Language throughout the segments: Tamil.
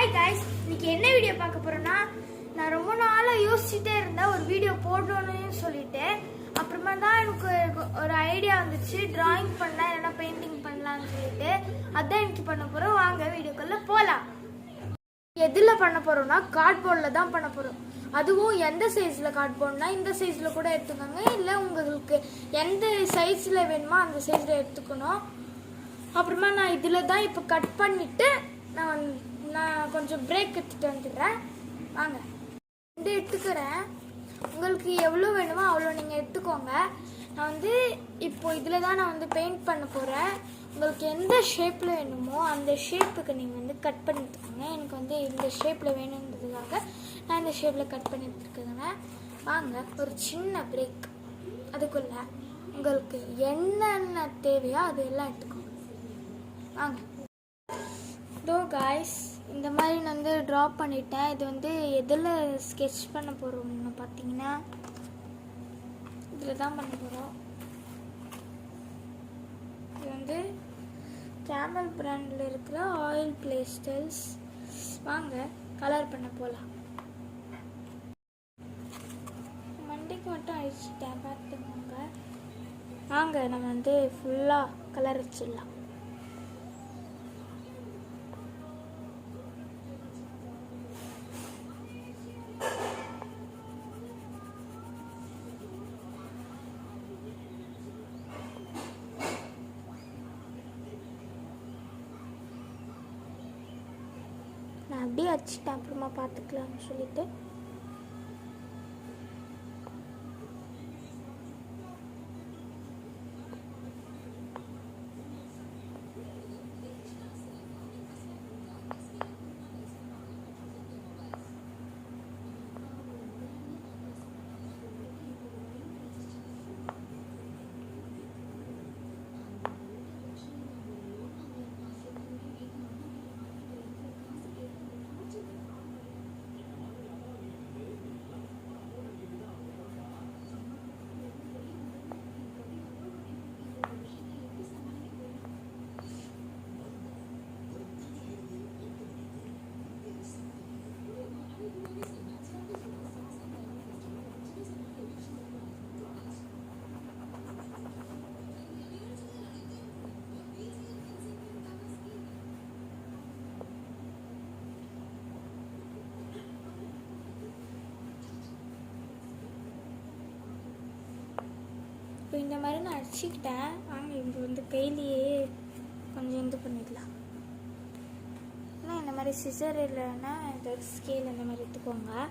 ஹாய் गाइस, இன்னைக்கு என்ன வீடியோ பார்க்க போறோம்னா, நான் ரொம்ப நாளா யோசிச்சுட்டே இருந்தேன் ஒரு வீடியோ போடணும்னு சொல்லிட்டு. அப்புறமா தான் எனக்கு ஒரு ஐடியா வந்துச்சு, டிராயிங் பண்ணலாம் இல்லைன்னா பெயிண்டிங் பண்ணலாம்னு சொல்லிட்டு. அதான் இன்னைக்கு பண்ண போறோம். வாங்க வீடியோக்குள்ள போலாம். எதுல பண்ண போறோம்னா கார்ட்போர்ட்ல தான் பண்ண போறோம். அதுவும் எந்த சைஸ்ல கார்ட்போர்ட்னா இந்த சைஸ்ல கூட எடுத்துக்கோங்க, இல்லை உங்களுக்கு எந்த சைஸ்ல வேணுமோ அந்த சைஸ்ல எடுத்துக்கணும். அப்புறமா நான் இதில் தான் இப்போ கட் பண்ணிவிட்டு நான் கொஞ்சம் பிரேக் எடுத்துகிட்டு வந்துடுறேன். வாங்க இது எடுத்துக்கிறேன். உங்களுக்கு எவ்வளோ வேணுமோ அவ்வளோ நீங்கள் எடுத்துக்கோங்க. நான் இப்போ இதில் தான் நான் பெயிண்ட் பண்ண போகிறேன். உங்களுக்கு எந்த ஷேப்பில் வேணுமோ அந்த ஷேப்புக்கு நீங்கள் கட் பண்ணி எடுத்துக்கோங்க. எனக்கு இந்த ஷேப்பில் வேணுன்றதுக்காக நான் இந்த ஷேப்பில் கட் பண்ணி எடுத்துருக்கேங்க. வாங்க ஒரு சின்ன பிரேக். அதுக்குள்ளே உங்களுக்கு என்னென்ன தேவையோ அது எல்லாம் எடுத்துக்கோங்க. வாங்க. இதோ காய்ஸ், இந்த மாதிரி நான் ட்ரா பண்ணிட்டேன். இது எதில் ஸ்கெட்ச் பண்ண போகிறோம்னு பார்த்தீங்கன்னா இதில் தான் பண்ண போகிறோம். இது கேமல் பிராண்டில் இருக்கிற ஆயில் பேஸ்டல்ஸ். வாங்க கலர் பண்ண போகலாம். மண்டைக்கு மட்டும் அழிச்சிட்டேன் பார்த்துக்கோங்க. வாங்க நம்ம ஃபுல்லாக கலர் வச்சிடலாம். நான் அப்படியே அடிச்சிட்டேன், அப்புறமா பார்த்துக்கலாம்னு சொல்லிட்டு. இப்போ இந்த மாதிரி நான் அடிச்சுக்கிட்டேன். வாங்க இப்போ கையிலேயே கொஞ்சம் இது பண்ணிடலாம். ஆனால் இந்த மாதிரி சிசர் இல்லைன்னா இந்த ஸ்கேல் இந்த மாதிரி எடுத்துக்கோங்க.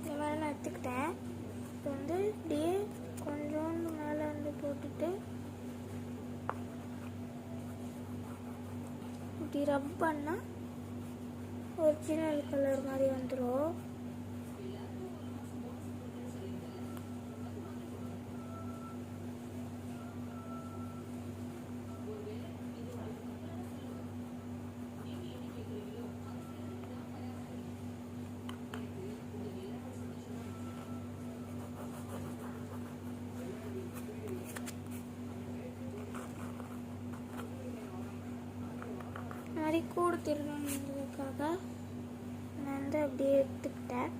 இந்த மாதிரி நான் எடுத்துக்கிட்டேன். இப்போ இப்படியே கொஞ்சோண்டு மேலே போட்டுட்டு இப்படி ரப் பண்ணால் ஒரிஜினல் கலர் மாதிரி வந்துடும். மாதிரி கூடு திருணுன்றதுக்காக நான் அப்படியே எடுத்துக்கிட்டேன்.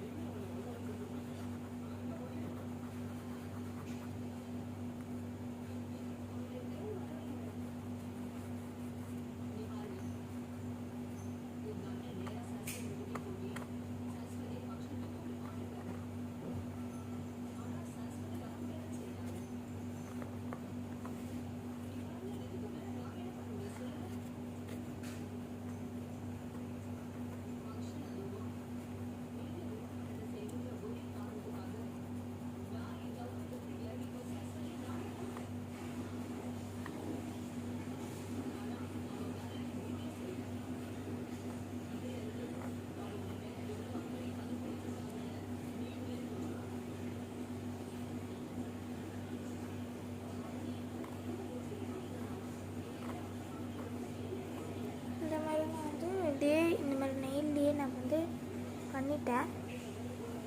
பண்ணிட்டேன்.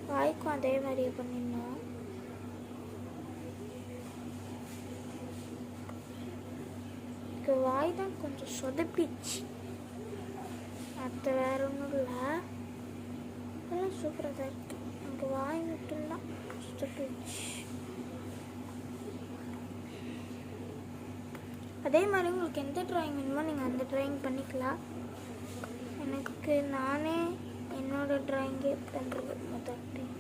வாய்க்கும் அதே மாதிரியே பண்ணிடணும். வாய் தான் கொஞ்சம் சொதப்பிச்சு, மற்ற வேற ஒன்றும் இல்லை. அதெல்லாம் சூப்பராக தான் இருக்கு. எனக்கு வாய் மட்டும்தான் சொதப்பிச்சு. அதே மாதிரி உங்களுக்கு எந்த ட்ராயிங் வேணுமோ நீங்கள் அந்த ட்ராயிங் பண்ணிக்கலாம். எனக்கு நானே என்னோட ட்ராயிங்கே பண்ணுறது முதல் டைம்.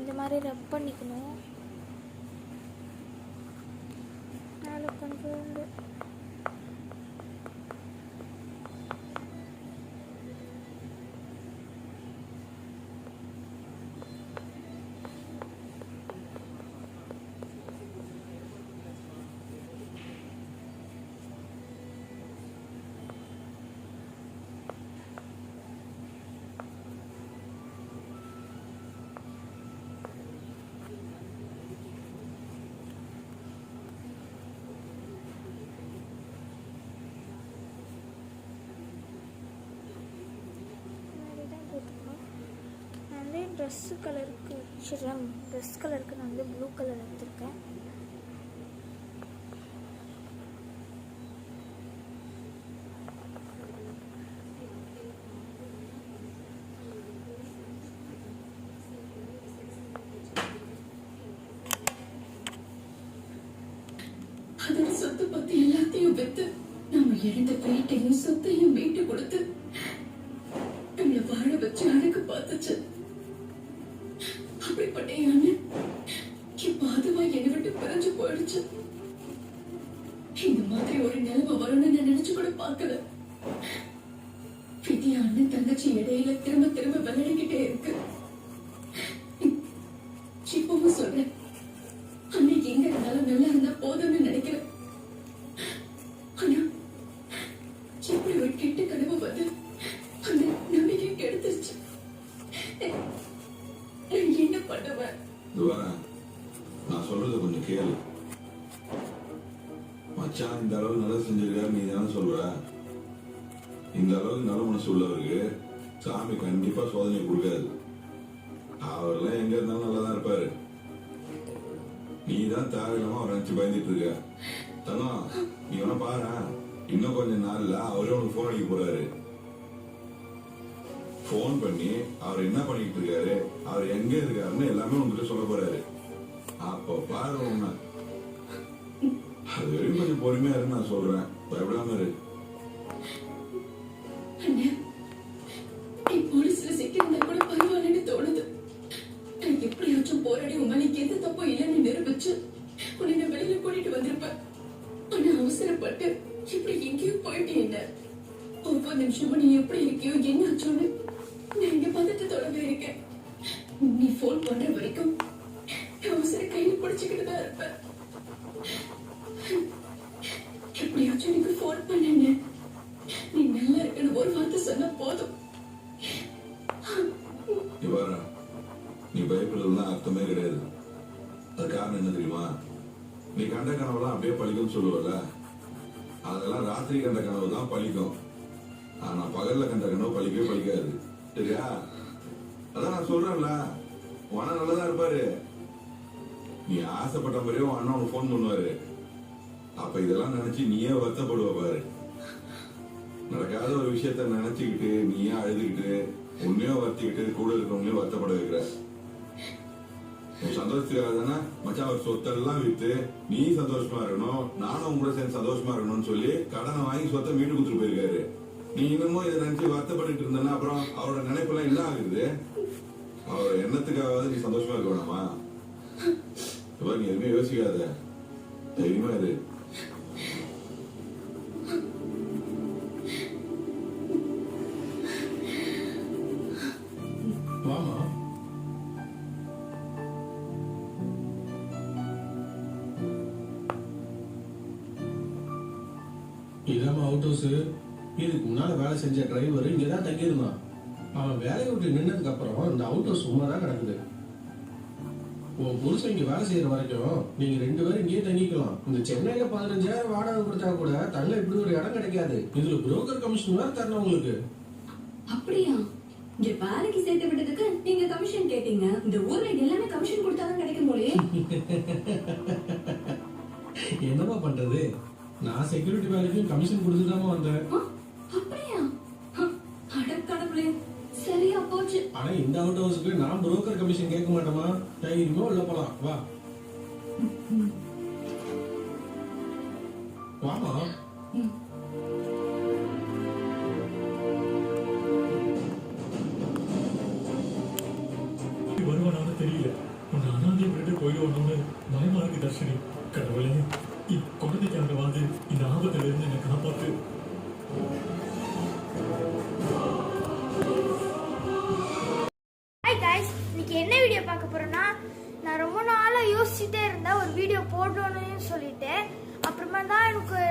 இந்த மாதிரி ரப் பண்ணிக்கணும். அதில் கொஞ்சோண்டு ட்ரெஸ்ஸு கலருக்கு வச்சுருவேன். ட்ரெஸ் கலருக்கு நான் வந்து ப்ளூ கலர் எடுத்திருக்கேன். அதோட சொத்து பத்தி எல்லாத்தையும் வித்து நம்ம இழந்த வீட்டையும் சொத்தையும் மீட்டு கொடுத்து நம்மளை வாழ வச்சு அழகு பார்த்துச்சு. அப்படிப்பட்ட அண்ணன் இப்ப அதுவா என்னை விட்டு பிரிஞ்சு போயிடுச்சு. இந்த மாதிரி ஒரு நிலைமை வரும்னு நான் நினைச்சு கூட பார்க்கல. விதி அண்ணன் தங்கச்சி இடையில திரும்ப திரும்ப விளையாடிக்கிட்டே இருக்கு. இப்பவும் சொல்றேன், அன்னைக்கு எங்க இருந்தாலும் நல்லா இருந்தா போதும்னு நினைக்கிறேன். ஆனா இப்படி ஒரு கெட்ட கனவு வந்து அந்த நம்பிக்கை கெடுத்துருச்சு. என்ன பண்ணுவேன்? நான் சொல்றத கொஞ்சம் கேளு. மச்சான் இந்த அளவு நல்லது செஞ்சிருக்காரு, நீ தானே சொல்ற. இந்த அளவுக்கு நல்ல மனசு உள்ளவருக்கு சாமி கண்டிப்பா சோதனை கொடுக்காது. அவர்லாம் எங்க இருந்தாலும் நல்லாதான் இருப்பாரு. நீ தான் தேவையில்லாம அவர் நினைச்சு பயந்துட்டு இருக்க. தனம், நீ வேணா பாரு, இன்னும் கொஞ்சம் நாள்ல அவரே உனக்கு போன் அடிக்க போறாரு. போன் பண்ணி அவர் என்ன பண்ணிட்டு இருக்காரு, அவர் எங்க இருக்காருன்னு எல்லாமே உங்ககிட்ட சொல்ல போறாரு. அப்ப பாரு உண்மை. அது வரைக்கும் கொஞ்சம் பொறுமையா இருக்கு, நான் சொல்றேன். பயப்படாம இரு. போலீஸ்ல சிக்கிருந்தா கூட பரவாயில்லன்னு தோணுது. எனக்கு எப்படியாச்சும் போராடி உண்மைக்கு எந்த தப்பும் இல்லைன்னு நிரூபிச்சு உன்னை வெளியில கூட்டிட்டு வந்திருப்பேன். ஆனா அவசரப்பட்டு இப்படி எங்கேயோ போயிட்டு என்ன ஒவ்வொரு நிமிஷமும் நீ எப்படி இருக்கியோ என்ன ஆச்சோன்னு நான் இங்க பதட்டத்தோடவே இருக்கேன். நீ போன் பண்ற வரைக்கும் அவசர கையில பிடிச்சுக்கிட்டு தான் இருப்பேன். எப்படியாச்சும் எனக்கு போன் பண்ண, நீ நல்லா இருக்குன்னு ஒரு வார்த்தை சொன்னா போதும். நீ பயப்படுறதுலாம் அர்த்தமே கிடையாது. அது காரணம் என்ன தெரியுமா? நீ கண்ட கனவுலாம் அப்படியே பழிக்கும்னு சொல்லுவல, அதெல்லாம் ராத்திரி கண்ட கனவு தான் பழிக்கும். ஆனா பகல்ல கண்ட கனவு பழிக்கவே பழிக்காது. சரியா? அதான் நான் சொல்றேன்ல, உன் அண்ணன் நல்லதா இருப்பாரு. நீ ஆசைப்பட்ட மாதிரியே உன் அண்ணன் உனக்கு போன் பண்ணுவாரு. அப்ப இதெல்லாம் நினைச்சு நீயே வருத்தப்படுவ பாரு. நடக்காத ஒரு விஷயத்த நினைச்சுக்கிட்டு நீயே அழுதுகிட்டு உன்னையும் வருத்திக்கிட்டு கூட இருக்கிறவங்களையும் வருத்தப்பட வைக்கிற. உன் சந்தோஷத்துக்காக தானே மச்சான் ஒரு சொத்தெல்லாம் வித்து நீ சந்தோஷமா இருக்கணும், நானும் உங்க கூட சேர்ந்து சந்தோஷமா இருக்கணும்னு சொல்லி கடனை வாங்கி சொத்தை வீட்டு கொடுத்துட்டு போயிருக்காரு. நீ இன்னமும் இதை நினைச்சு வருத்தப்பட்டு இருந்தனா அப்புறம் அவரோட நினைப்பெல்லாம் என்ன ஆகுது? அவரோட எண்ணத்துக்காவது நீ சந்தோஷமா இருக்க வேணாமா? நீ எதுவுமே யோசிக்காத, தைரியமா இரு. வாமா. இதாம அவுட் ஹவுஸ். இதுக்கு முன்னால வேலை செஞ்ச டிரைவர் இங்கதான் தங்கியிருந்தான். அவன் வேலையை விட்டு நின்னதுக்கு அப்புறம் இந்த அவுட் ஹவுஸ் சும்மா தான் கிடக்குது. உன் புருஷன் இங்க வேலை செய்யற வரைக்கும் நீங்க 2 பேரும் இங்கேயே தங்கிக்கலாம். இந்த சென்னையில 15,000 வாடகை கொடுத்தா கூட தங்க இப்படி ஒரு இடம் கிடைக்காது. இதுல புரோக்கர் கமிஷன் வேற தரணும் உங்களுக்கு. அப்படியா? இங்க வேலைக்கு சேர்த்து விட்டதுக்கு நீங்க கமிஷன் கேட்டீங்க. இந்த ஊர்ல எல்லாமே கமிஷன் கொடுத்தாதான் கிடைக்கும் போலயே. என்னமா பண்றது? நான் செக்யூரிட்டி வேலைக்கும் கமிஷன் கொடுத்துதாமா வந்தேன். அப்படியா? அடக்கடவுளே, சரியா போச்சு. ஆனா இந்த அவுட் ஹவுஸ்க்கு நான் புரோக்கர் கமிஷன் கேட்க மாட்டோமா? தைரியமா உள்ள போலாம். வா வாமா. வருவானான்னு தெரியல. உன்னை அனாதையை விட்டு போயிடுவானோன்னு பயமா இருக்கு தர்ஷினி. கடவுளே, குழந்தைக்காக வந்து இந்த ஆபத்துல இருந்து என்னை காப்பாத்து. ஹாய் காய்ஸ், இன்னைக்கு என்ன வீடியோ பார்க்க போறோம்னா, நான் ரொம்ப நாளா யோசிச்சுட்டே இருந்தேன் ஒரு வீடியோ போடணும்னு சொல்லிட்டு. அப்புறமா தான் எனக்கு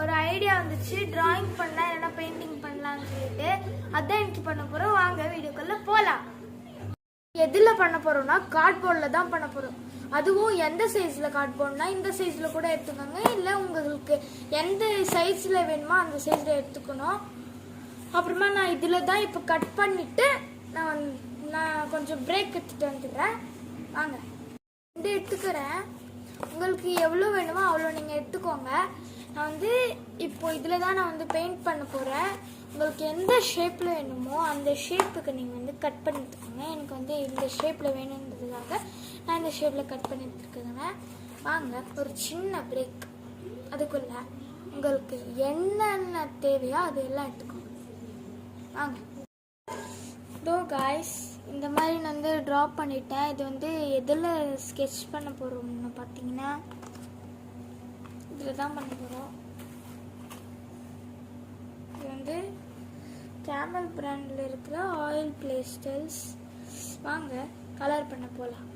ஒரு ஐடியா வந்துச்சு, டிராயிங் பண்ணலாம் இல்லைன்னா பெயிண்டிங் பண்ணலாம்னு சொல்லிட்டு. அதான் எனக்கு பண்ண போறோம். வாங்க வீடியோக்குள்ள போலாம். எதுல பண்ண போறோம்னா கார்ட்போர்டில் தான் பண்ண போறோம். அதுவும் எந்த சைஸ்ல கார்ட்போர்ட்னா இந்த சைஸ்ல கூட எடுத்துக்கோங்க, இல்லை உங்களுக்கு எந்த சைஸ்ல வேணுமோ அந்த சைஸ்ல எடுத்துக்கணும். அப்புறமா நான் இதுல தான் இப்போ கட் பண்ணிட்டு நான் கொஞ்சம் பிரேக் எடுத்துட்டு வந்துடுறேன். வாங்க, இந்த எடுத்துக்கிறேன். உங்களுக்கு எவ்வளோ வேணுமோ அவ்வளோ நீங்கள் எடுத்துக்கோங்க. நான் வந்து இப்போ இதில் தான் நான் வந்து பெயிண்ட் பண்ண போகிறேன். உங்களுக்கு எந்த ஷேப்பில் வேணுமோ அந்த ஷேப்புக்கு நீங்கள் வந்து கட் பண்ணி எடுத்துக்கோங்க. எனக்கு வந்து இந்த ஷேப்பில் வேணுன்றதுக்காக நான் இந்த ஷேப்பில் கட் பண்ணி எடுத்துருக்கேங்க. வாங்க, ஒரு சின்ன பிரேக். அதுக்குள்ள உங்களுக்கு என்னென்ன தேவையோ அது எல்லாம் எடுத்துக்கோங்க. வாங்க. இதோ காய்ஸ், இந்த மாதிரி நான் வந்து ட்ரா பண்ணிட்டேன். இது வந்து எதில் ஸ்கெட்ச் பண்ண போகிறோம்னு பார்த்தீங்கன்னா இதில் தான் பண்ண போகிறோம். இது வந்து கேமல் பிராண்டில் இருக்கிற ஆயில் பேஸ்டல்ஸ். வாங்க கலர் பண்ண போகலாம்.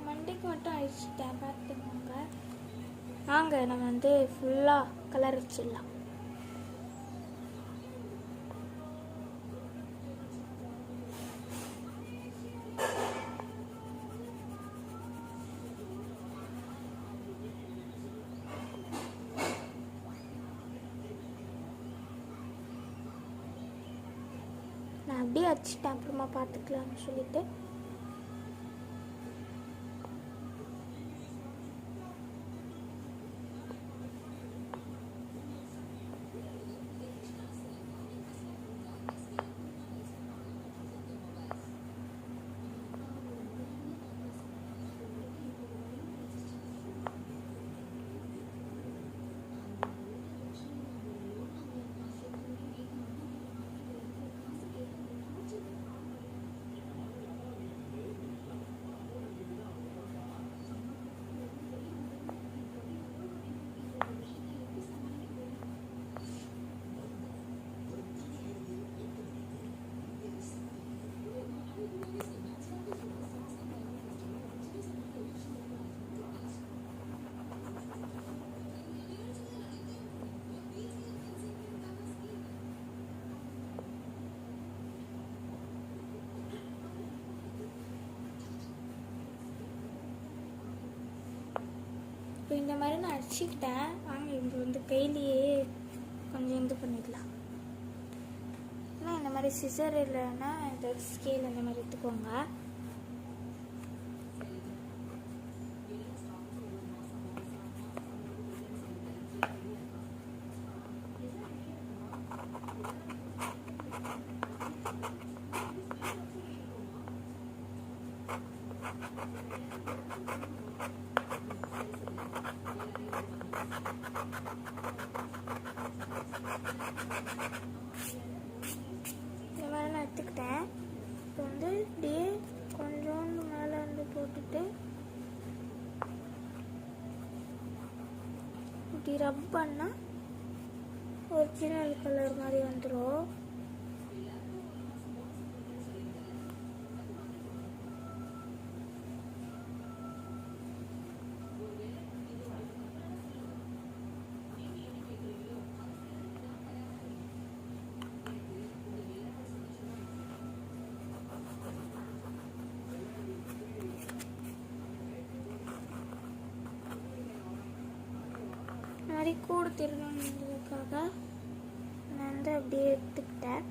மண்டைக்கு மட்டும் அழிச்சிட்டேன், பார்த்துக்கோங்க. வாங்க நம்ம வந்து ஃபுல்லாக கலர் வச்சிடலாம். நான் அப்படியே வச்சுட்டேன், அப்புறமா பார்த்துக்கலாம்னு சொல்லிட்டு. இப்போ இந்த மாதிரி நான் அடிச்சுக்கிட்டேன். வாங்க இப்போ வந்து கையிலேயே கொஞ்சம் இது பண்ணிக்கலாம். ஆனால் இந்த மாதிரி சிசர் இல்லைன்னா இந்த ஸ்கேல் இந்த மாதிரி எடுத்துக்கோங்க. இந்த மாதிரி நான் எடுத்துக்கிட்டேன். இப்போ வந்து இப்படியே கொஞ்சோண்டு மேலே வந்து போட்டுட்டு இப்படி ரப் பண்ணால் ஒரிஜினல் கலர் மாதிரி வந்துடும். மாதிரி கூட திருடணுன்றதுக்காக நான் வந்து அப்படியே எடுத்துக்கிட்டேன்.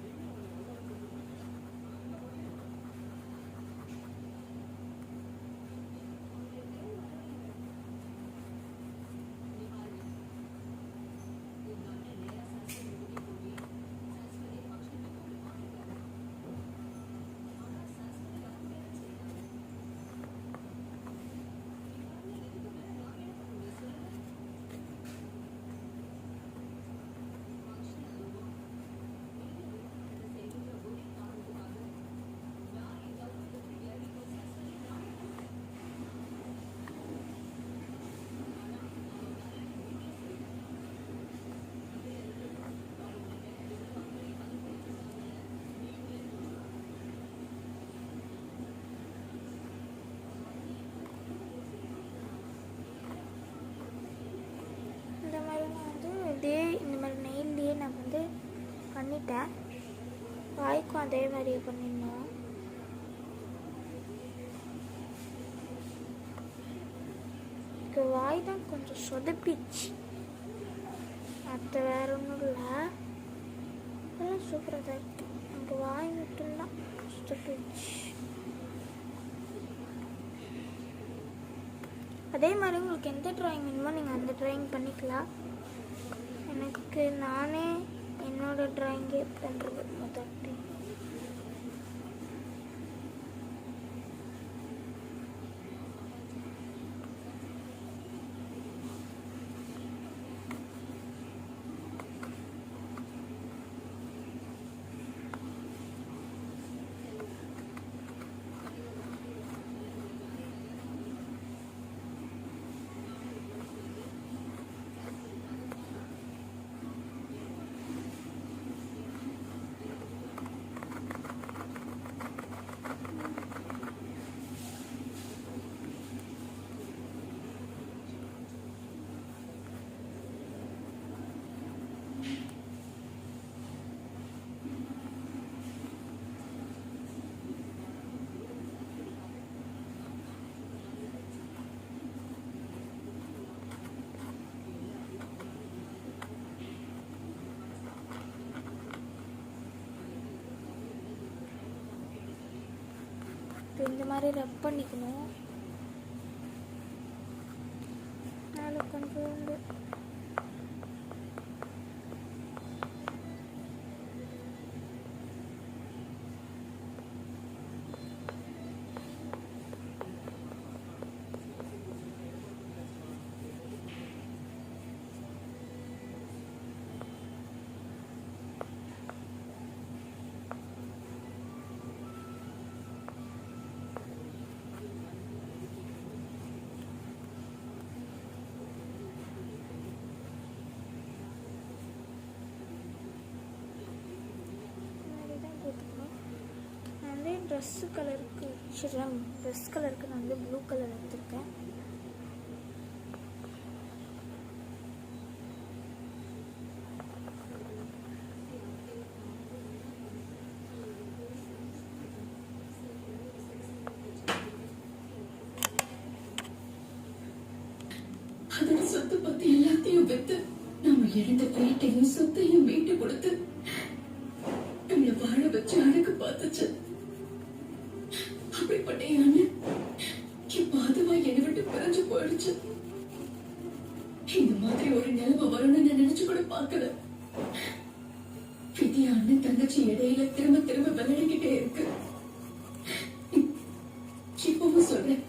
இந்த மாதிரி நெயில்லையே நான் வந்து பண்ணிட்டேன். வாய்க்கும் அதே மாதிரியே பண்ணிடணும். இப்போ வாய் தான் கொஞ்சம் சொதப்பிச்சு, மற்ற வேற ஒன்றும் இல்லை. அதெல்லாம் சூப்பராக தான் இருக்கு. எனக்கு வாய் மட்டும்தான் சொதப்பிச்சு. அதே மாதிரி உங்களுக்கு எந்த ட்ராயிங் வேணுமோ நீங்கள் அந்த ட்ராயிங் பண்ணிக்கலாம். எனக்கு நானே என்னோட ட்ராயிங்கே பண்ணுறது முதல் டைம். இந்த மாதிரி ரப் பண்ணிக்கணும். நாலு கொஞ்சோண்டு ட்ரெஸ்ஸு கலருக்கு வச்சுருவேன். ட்ரெஸ் கலருக்கு நான் வந்து ப்ளூ கலர் எடுத்திருக்கேன். அதோட சொத்து பத்தி எல்லாத்தையும் வித்து நாம இழந்த வீட்டையும் சொத்தையும் மீட்டு கொடுத்து நம்மளை வாழ வச்சு அழகு பார்த்துச்சு. அப்படிப்பட்ட அண்ணன் இப்ப அதுவா என்னை விட்டு பிரிஞ்சு போயிடுச்சு. இந்த மாதிரி ஒரு நிலைமை வரும்னு நான் நினைச்சு கூட பார்க்கல. விதி அண்ணன் தங்கச்சி இடையில திரும்ப திரும்ப விளையாடிக்கிட்டே இருக்கு. இப்பவும் சொல்றேன்,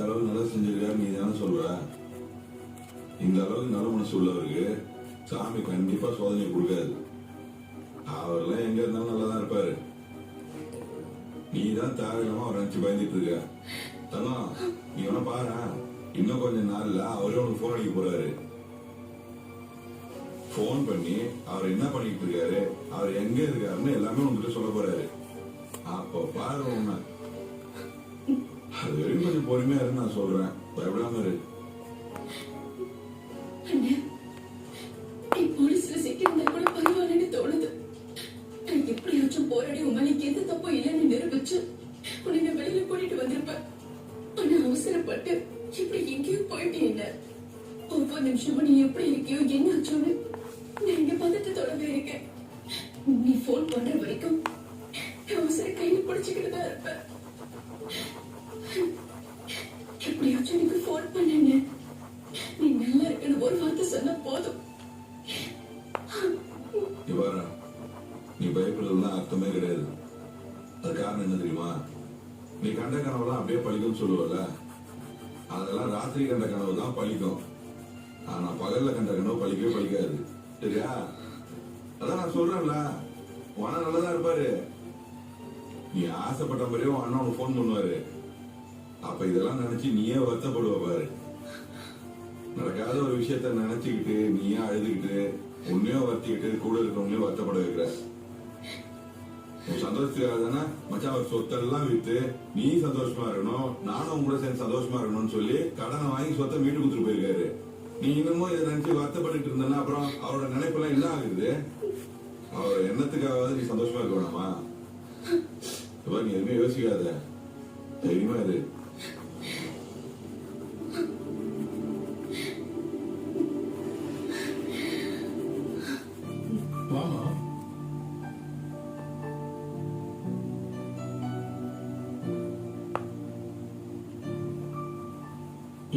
அளவுக்கு நல்லா செஞ்சிருக்காரு நீ தானே சொல்ற. இந்த அளவுக்கு நல்ல மனசு உள்ளவருக்கு சாமி கண்டிப்பா சோதனை கொடுக்காது. அவர்லாம் எங்க இருந்தாலும் நல்லா தான் இருப்பாரு. நீ தான் தேவையில்லாம அவர் நினைச்சு பயந்துட்டு இருக்க. தங்கம், நீ வேணா பாரு, இன்னும் கொஞ்ச நாள்ல அவரே உனக்கு போன் அடிக்க போறாரு. போன் பண்ணி அவர் என்ன பண்ணிட்டு இருக்காரு, அவர் எங்க இருக்காருன்னு எல்லாமே உங்ககிட்ட சொல்ல போறாரு. அப்ப பாரு உண்மை. அது வரைக்கும் கொஞ்சம் பொறுமையா இருந்து நான் சொல்றேன், பயப்படாம இரு. அண்ணே, நீ போலீஸ்ல சிக்கியிருந்தா கூட பரவாயில்லன்னு தோணுது. நான் எப்படியாச்சும் போராடி உமனுக்கு எந்த தப்பும் இல்லைன்னு நிரூபிச்சு உன்னை வெளியில கூட்டிட்டு வந்திருப்பேன். ஆனா அவசரப்பட்டு இப்படி எங்கேயோ போயிட்டீங்க. ஒவ்வொரு நிமிஷமும் நீ எப்படி இருக்கியோ என்ன ஆச்சோன்னு நான் இங்க பதட்டத்தோடவே இருக்கேன். நீ போன் பண்ற வரைக்கும் அவசர கையில பிடிச்சுக்கிட்டு தான் இருப்பேன். எப்படியாச்சும் எனக்கு போன் பண்ணுங்க. நீ நல்லா இருக்கணும் ஒரு வார்த்தை சொன்னா போதும். இவரா, நீ பயப்படுறதுலாம் அர்த்தமே கிடையாது. அது காரணம் என்ன தெரியுமா? நீ கண்ட கனவுலாம் அப்படியே பழிக்கும் சொல்லுவல, அதெல்லாம் ராத்திரி கண்ட கனவு தான் பழிக்கும். ஆனா பகல்ல கண்ட கனவு பழிக்கவே பழிக்காது. சரியா? அதான் நான் சொல்றேன்ல, உன நல்லதா இருப்பாரு. நீ ஆசைப்பட்ட மாதிரியே உன் அண்ணன் உனக்கு போன் பண்ணுவாரு. அப்ப இதெல்லாம் நினைச்சு நீயே வருத்தப்படுவ பாரு. நடக்காத ஒரு விஷயத்த நினைச்சுக்கிட்டு நீயே அழுதுகிட்டு உன்னையும் வருத்திக்கிட்டு கூட இருக்கிறவங்களையும் வருத்தப்பட வைக்கிற. உன் சந்தோஷத்துக்காக தானே மச்சான் ஒரு சொத்தெல்லாம் வித்து நீ சந்தோஷமா இருக்கணும், நானும் உங்க கூட சேர்ந்து சந்தோஷமா இருக்கணும்னு சொல்லி கடனை வாங்கி சொத்தை மீட்டு கொடுத்துட்டு போயிருக்காரு. நீ இன்னமும் இதை நினைச்சு வருத்தப்பட்டு இருந்தனா அப்புறம் அவரோட நினைப்பெல்லாம் என்ன ஆகுது? அவரோட எண்ணத்துக்காவது நீ சந்தோஷமா இருக்க வேணாமா? நீ எதுவுமே யோசிக்காத, தைரியமா இரு. வாமா.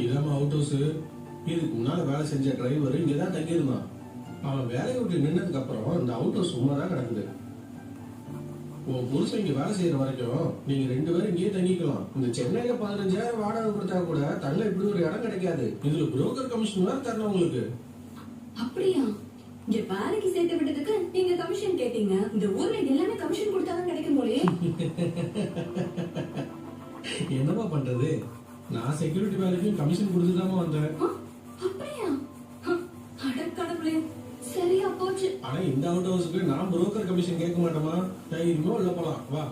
இதாம அவுட் ஹவுஸ். இதுக்கு முன்னால வேலை செஞ்ச டிரைவர் இங்கதான் தங்கியிருந்தான். அவன் வேலையை விட்டு நின்னதுக்கு அப்புறம் இந்த அவுட் ஹவுஸ் சும்மா தான் கிடக்குது. உன் புருஷன் இங்க வேலை செய்யற வரைக்கும் நீங்க 2 பேரும் இங்கேயே தங்கிக்கலாம். இந்த சென்னையில 15,000 வாடகை கொடுத்தா கூட தள்ள இப்படி ஒரு இடம் கிடைக்காது. இதுல புரோக்கர் கமிஷன் வேற தரணும் உங்களுக்கு. அப்படியா? இங்க வேலைக்கு சேர்த்து விட்டதுக்கு நீங்க கமிஷன் கேட்டீங்க. இந்த ஊர்ல எல்லாமே கமிஷன் கொடுத்தாதான் கிடைக்கும் போலயே. என்னப்பா பண்றது? நான் செக்யூரிட்டி வேலைக்கும் கமிஷன் கொடுத்துதாம வந்தேன். அப்படியா? அடக்கடவுளே, சரியா போச்சு. ஆனா இந்த அவுட் ஹவுஸ்க்கு நான் புரோக்கர் கமிஷன் கேட்க மாட்டோமா? தைரியமா உள்ள போலாம், வா.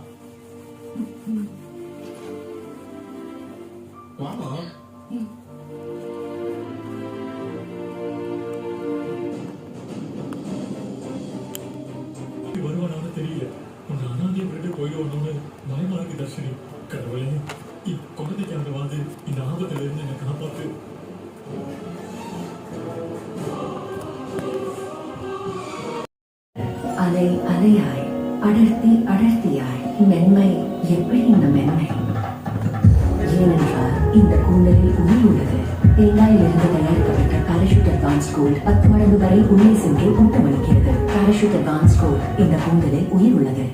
வாமா. வருவானான்னு தெரியல. உன்னை அனாதையை விட்டு போயிடுவோம்னு பயமா இருக்கு தர்ஷினி. கடவுளே, குழந்தைக்காக வந்து இந்த ஆபத்துல இருந்து என்னை காப்பாத்து. அலை அலையாய் அடர்த்தி அடர்த்தியாய் மென்மை எப்படி இந்த மென்மை? ஏனென்றால் இந்த கூந்தலில் உயிர் உள்ளது. தேங்காயிலிருந்து தயாரிக்கப்பட்ட பாராசூட் அட்வான்ஸ் கோல்ட் 10 மடங்கு வரை உள்ளே சென்று ஊட்டமளிக்கிறது. பாராசூட் அட்வான்ஸ் கோல்ட், இந்த கூந்தலில் உயிர் உள்ளது.